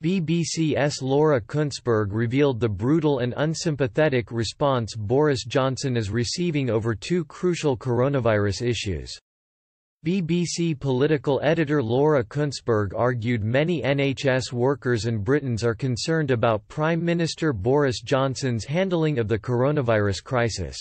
BBC's Laura Kuenssberg revealed the brutal and unsympathetic response Boris Johnson is receiving over two crucial coronavirus issues. BBC political editor Laura Kuenssberg argued many NHS workers and Britons are concerned about Prime Minister Boris Johnson's handling of the coronavirus crisis.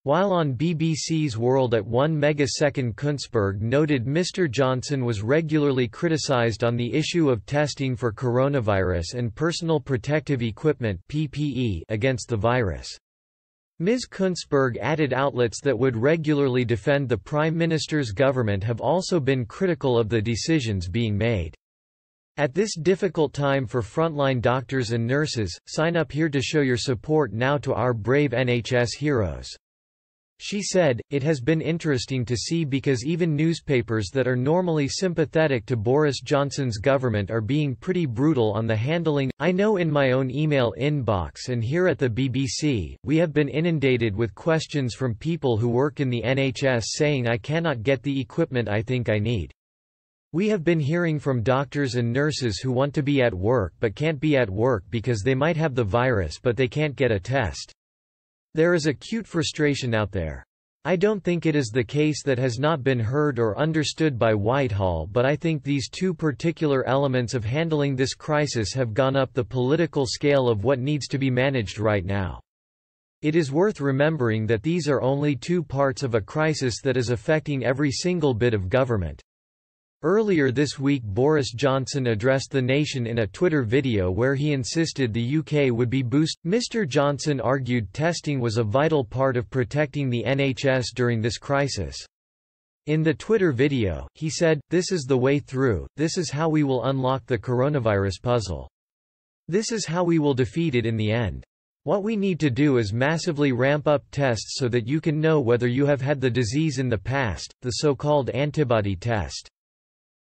While on BBC's World at 1 megasecond, Kuenssberg noted Mr. Johnson was regularly criticised on the issue of testing for coronavirus and personal protective equipment (PPE) against the virus. Ms. Kuenssberg added outlets that would regularly defend the Prime Minister's government have also been critical of the decisions being made. At this difficult time for frontline doctors and nurses, sign up here to show your support now to our brave NHS heroes. She said, "It has been interesting to see because even newspapers that are normally sympathetic to Boris Johnson's government are being pretty brutal on the handling. I know in my own email inbox and here at the BBC, we have been inundated with questions from people who work in the NHS saying I cannot get the equipment I think I need. We have been hearing from doctors and nurses who want to be at work but can't be at work because they might have the virus but they can't get a test. There is acute frustration out there. I don't think it is the case that has not been heard or understood by Whitehall, but I think these two particular elements of handling this crisis have gone up the political scale of what needs to be managed right now. It is worth remembering that these are only two parts of a crisis that is affecting every single bit of government." Earlier this week, Boris Johnson addressed the nation in a Twitter video where he insisted the UK would be boosted. Mr. Johnson argued testing was a vital part of protecting the NHS during this crisis. In the Twitter video, he said, "This is the way through, this is how we will unlock the coronavirus puzzle. This is how we will defeat it in the end. What we need to do is massively ramp up tests so that you can know whether you have had the disease in the past, the so-called antibody test.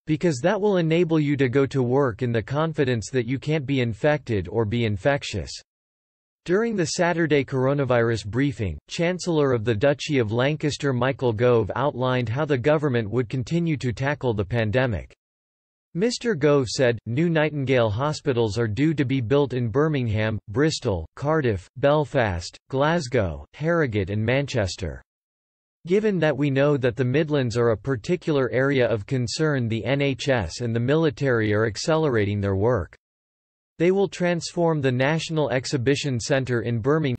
Because that will enable you to go to work in the confidence that you can't be infected or be infectious." During the Saturday coronavirus briefing, Chancellor of the Duchy of Lancaster Michael Gove outlined how the government would continue to tackle the pandemic. Mr. Gove said, "New Nightingale hospitals are due to be built in Birmingham, Bristol, Cardiff, Belfast, Glasgow, Harrogate and Manchester. Given that we know that the Midlands are a particular area of concern, the NHS and the military are accelerating their work. They will transform the National Exhibition Centre in Birmingham."